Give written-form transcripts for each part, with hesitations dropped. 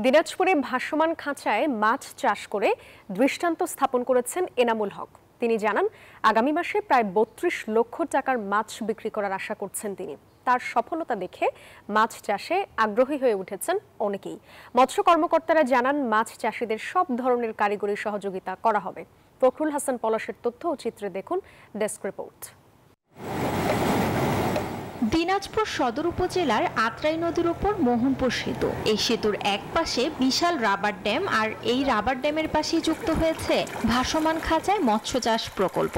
দিনাজপুরে ভাসমান খাঁচায় মাছ চাষ করে দৃষ্টান্ত স্থাপন করেছেন এনামুল হক। তিনি জানান, আগামী মাসে প্রায় ৩২ লক্ষ টাকার মাছ বিক্রি করার আশা করছেন তিনি। তার সফলতা দেখে মাছ চাষে আগ্রহী হয়ে উঠেছেন অনেকেই। মৎস্য কর্মকর্তারা জানান, মাছ চাষিদের সব ধরনের কারিগরি সহযোগিতা করা হবে। ফখরুল হাসান পলাশের তথ্য ও চিত্রে দেখুন ডেস্ক রিপোর্ট। দিনাজপুর সদর উপজেলার আত্রাই নদীর উপর মোহনপুর সেতু। এই সেতুর এক পাশে বিশাল রাবার ড্যাম, আর এই রাবার ড্যামের পাশেই যুক্ত হয়েছে ভাসমান খাঁচায় মৎস্য চাষ প্রকল্প।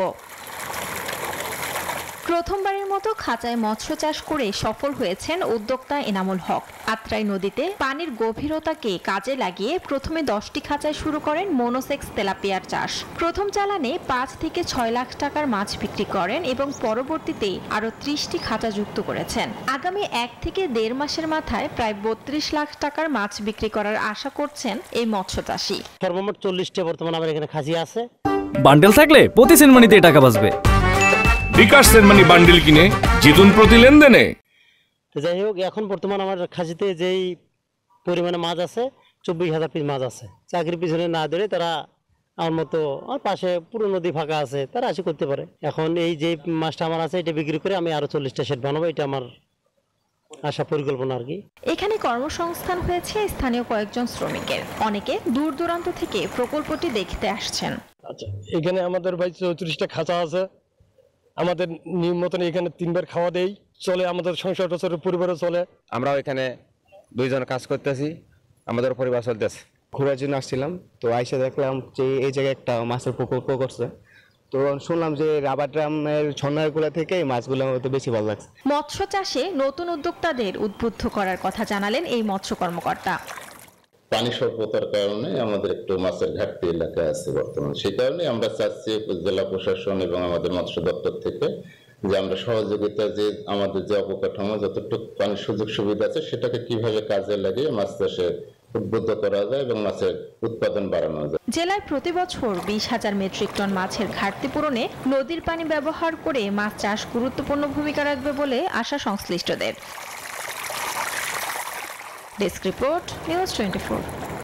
প্রথমবারের মতো খাঁচায় মৎস্য চাষ করে সফল হয়েছেন উদ্যোক্তা এনামুল হক। আত্রাই নদীতে পানির গভীরতাকে কাজে লাগিয়ে প্রথমে 10টি খাঁচায় শুরু করেন মনোসেক্স তেলাপিয়ার চাষ। প্রথম চালানে 5 থেকে 6 লাখ টাকার মাছ বিক্রি করেন এবং পরবর্তীতে আরো 30টি খাঁচা যুক্ত করেছেন। আগামী 1 থেকে 1.5 মাসের মাথায় প্রায় 32 লাখ টাকার মাছ বিক্রি করার আশা করছেন এই মৎস্য চাষী। সর্বমোট 40টা বর্তমানে আমার এখানে খাসি আছে। বান্ডেল থাকলে প্রতি সেনমানিতে টাকা বাঁচবে। বিকাশ সেনমানি বান্ডিল কিনে জিতুন প্রতি লেনদেনে। যাই হোক, এখন বর্তমান আমার খাসিতে যেই পরিমাণে মাছ আছে 24,000 পিস মাছ আছে। চাকরির পিছনে না ধরে তারা আমার মতো আমার পাশে পুরো নদী ফাঁকা আছে, তারা আসি করতে পারে। এখন এই যে মাছটা আমার আছে এটা বিক্রি করে আমি আরো 40টা শেড বানাবো, এটা আমার আশা পরিকল্পনা আর কি। এখানে কর্মসংস্থান হয়েছে স্থানীয় কয়েকজন শ্রমিকের। অনেকে দূর দূরান্ত থেকে প্রকল্পটি দেখতে আসছেন। আচ্ছা, এখানে আমাদের ভাই 34টা খাঁচা আছে। আমাদের নিয়ম মতন এখানে 3 বার খাওয়া দেই, চলে আমাদের সংসারটা চলে, পরিবারও চলে। আমরাও এখানে 2 জন কাজ করতেছি, আমাদের পরিবার চলতেছে। ঘোরার জন্য আসছিলাম, তো আইসা দেখলাম যে এই জায়গায় একটা মাছের প্রকল্প করছে। তো শুনলাম যে রাবার ড্রামের ছন্নাগুলো থেকে মাছগুলো হতে বেশি ভালো লাগছে। মৎস্য চাষে নতুন উদ্যোক্তাদের উদ্বুদ্ধ করার কথা জানালেন এই মৎস্য কর্মকর্তা। পানি স্বল্পতার কারণে আমাদের একটু মাছের ঘাটতি এলাকায় আছে বর্তমানে। সেই কারণে আমরা চাচ্ছি জেলা প্রশাসন এবং আমাদের মৎস্য দপ্তর থেকে যে আমরা সহযোগিতা, যে আমাদের যে অবকাঠামো যতটুকু পানির সুযোগ সুবিধা আছে সেটাকে কিভাবে কাজে লাগিয়ে মাছ চাষে উদ্বুদ্ধ করা যায় এবং মাছের উৎপাদন বাড়ানো যায়। জেলায় প্রতি বছর 20,000 মেট্রিক টন মাছের ঘাটতি পূরণে নদীর পানি ব্যবহার করে মাছ চাষ গুরুত্বপূর্ণ ভূমিকা রাখবে বলে আশা সংশ্লিষ্টদের। Desk report, news 24।